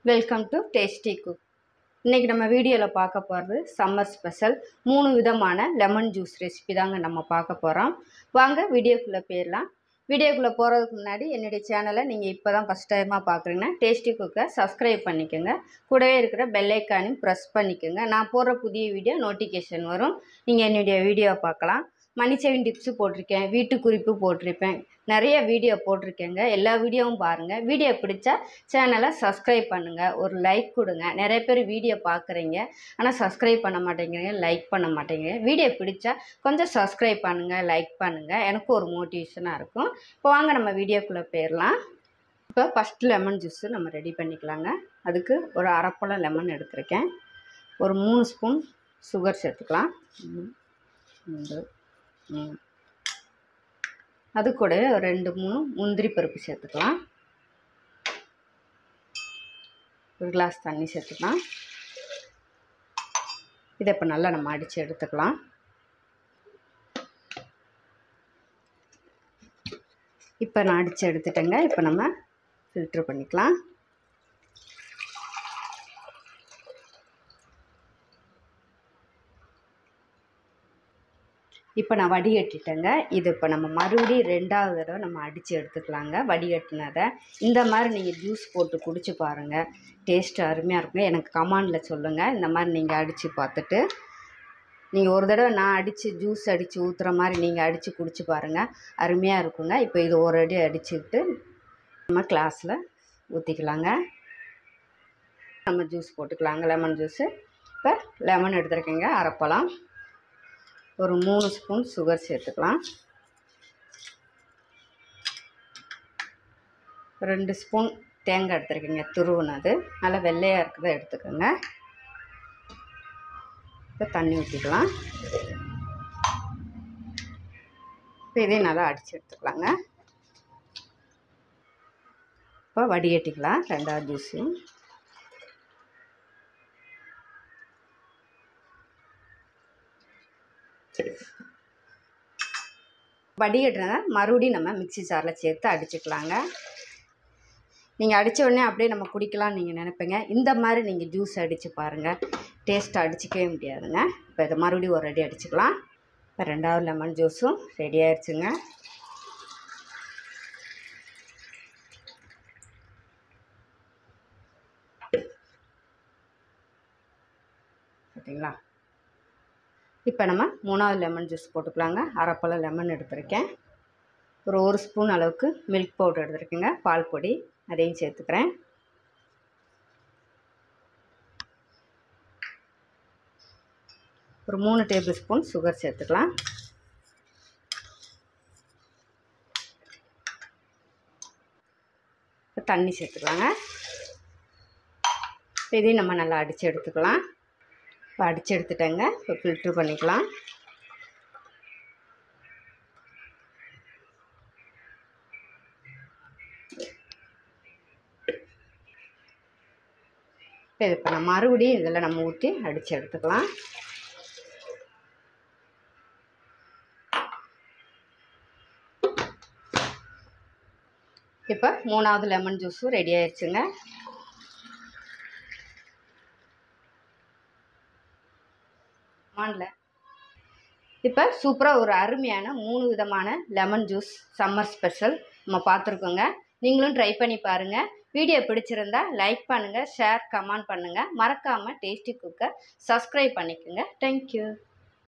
Welcome to tasty cook. இன்றைக்கி நம்ம வீடியோவில் பார்க்க போகிறது சம்மர் ஸ்பெஷல் 3 விதமான லெமன் ஜூஸ் ரெசிபி தாங்க நம்ம பார்க்க போகிறோம். வாங்க வீடியோக்குள்ளே போயிடலாம். வீடியோக்குள்ளே போகிறதுக்கு முன்னாடி என்னுடைய சேனலை நீங்கள் இப்போ தான் ஃபஸ்ட் டைமாக பார்க்குறீங்கன்னா டேஸ்டி குக்கை சப்ஸ்கிரைப் பண்ணிக்கோங்க. கூடவே இருக்கிற பெல் ஐக்கானையும் ப்ரெஸ் பண்ணிக்கோங்க. நான் போடுற புதிய வீடியோ நோட்டிஃபிகேஷன் வரும். நீங்கள் என்னுடைய வீடியோவை பார்க்கலாம். மணி சேவிங் டிப்ஸு போட்டிருக்கேன், வீட்டு குறிப்பு போட்டிருப்பேன், நிறைய வீடியோ போட்டிருக்கேங்க. எல்லா வீடியோவும் பாருங்கள். வீடியோ பிடிச்சா சேனலை சப்ஸ்கிரைப் பண்ணுங்கள், ஒரு லைக் கொடுங்க. நிறைய பேர் வீடியோ பார்க்குறீங்க, ஆனால் சப்ஸ்கிரைப் பண்ண மாட்டேங்கிறீங்க, லைக் பண்ண மாட்டேங்கிறீங்க. வீடியோ பிடிச்சா கொஞ்சம் சப்ஸ்கிரைப் பண்ணுங்கள், லைக் பண்ணுங்கள், எனக்கு ஒரு மோட்டிவேஷனாக இருக்கும். இப்போ வாங்க நம்ம வீடியோக்குள்ளே போயிடலாம். இப்போ ஃபஸ்ட்டு லெமன் ஜூஸு நம்ம ரெடி பண்ணிக்கலாங்க. அதுக்கு ஒரு அரைப்பழம் லெமன் எடுத்துருக்கேன். ஒரு 3 ஸ்பூன் சுகர் சேர்த்துக்கலாம். அது கூட ஒரு 2-3 முந்திரி பருப்பு சேர்த்துக்கலாம். ஒரு கிளாஸ் தண்ணி சேர்த்துக்கலாம். இதை இப்போ நல்லா நம்ம அடித்து எடுத்துக்கலாம். இப்போ நான் அடித்து எடுத்துட்டேங்க. இப்போ நம்ம ஃபில்ட்ரு பண்ணிக்கலாம். இப்போ நான் வடிகட்டிட்டேங்க. இது இப்போ நம்ம மறுபடியும் 2வது தடவை நம்ம அடித்து எடுத்துக்கலாங்க. வடிகட்டினதை இந்த மாதிரி நீங்கள் ஜூஸ் போட்டு குடிச்சு பாருங்கள். டேஸ்ட்டு அருமையாக இருக்கும். எனக்கு கமெண்டில் சொல்லுங்கள். இந்த மாதிரி நீங்கள் அடித்து பார்த்துட்டு நீங்கள் ஒரு தடவை நான் அடித்து ஜூஸ் அடித்து ஊற்றுற மாதிரி நீங்கள் அடித்து குடிச்சு பாருங்கள். அருமையாக இருக்குங்க. இப்போ இது ஒரு அடி அடிச்சுக்கிட்டு நம்ம கிளாஸில் ஊற்றிக்கலாங்க. நம்ம ஜூஸ் போட்டுக்கலாங்க, லெமன் ஜூஸு. இப்போ லெமன் எடுத்துருக்கேங்க, அரைப்பழம். ஒரு 3 ஸ்பூன் சுகர் சேர்த்துக்கலாம். 2 ஸ்பூன் தேங்காய் எடுத்துருக்கேங்க, துருவுனது. நல்லா வெள்ளையாக இருக்கிறத எடுத்துக்கோங்க. இப்போ தண்ணி ஊற்றிக்கலாம். இப்போ இதையும் நல்லா அடித்து எடுத்துக்கலாங்க. இப்போ வடிகட்டிக்கலாம் 2வது ஜூஸு. வடிகட்டுறத மறுபடியும் நம்ம மிக்ஸி ஜாரில் சேர்த்து அடிச்சுக்கலாங்க. நீங்கள் அடித்த உடனே அப்படியே நம்ம குடிக்கலாம்னு நீங்கள் நினைப்பீங்க. இந்த மாதிரி நீங்கள் ஜூஸ் அடித்து பாருங்கள், டேஸ்ட்டு அடிச்சிக்கவே முடியாதுங்க. இப்போ இதை மறுபடியும் ஒரு அடி அடிச்சுக்கலாம். இப்போ 2வது லெமன் ஜூஸும் ரெடி ஆயிடுச்சுங்க. பார்த்தீங்களா? இப்போ நம்ம 3வது லெமன் ஜூஸ் போட்டுக்கலாங்க. அரைப்பழம் லெமன் எடுத்துருக்கேன். ஒரு 1 ஸ்பூன் அளவுக்கு மில்க் பவுடர் எடுத்துருக்கேங்க, பால் பொடி. அதையும் சேர்த்துக்கிறேன். ஒரு 3 டேபிள் ஸ்பூன் சுகர் சேர்த்துக்கலாம். தண்ணி சேர்த்துக்கலாங்க. இதையும் நம்ம நல்லா அடித்து எடுத்துக்கலாம். இப்போ அடித்து எடுத்துட்டேங்க. இப்போ ஃபில்ட்ரு பண்ணிக்கலாம். இப்போ நம்ம மறுபடியும் இதில் நம்ம ஊற்றி அடித்து எடுத்துக்கலாம். இப்போ 3வது லெமன் ஜூஸும் ரெடி ஆயிடுச்சுங்க. இப்போ சூப்பராக ஒரு அருமையான 3 விதமான லெமன் ஜூஸ் சம்மர் ஸ்பெஷல் நம்ம பார்த்துருக்கோங்க. நீங்களும் ட்ரை பண்ணி பாருங்கள். வீடியோ பிடிச்சிருந்தா லைக் பண்ணுங்கள், ஷேர், கமெண்ட் பண்ணுங்கள். மறக்காமல் டேஸ்டி குக்கை சப்ஸ்கிரைப் பண்ணிக்கோங்க. தேங்க்யூ.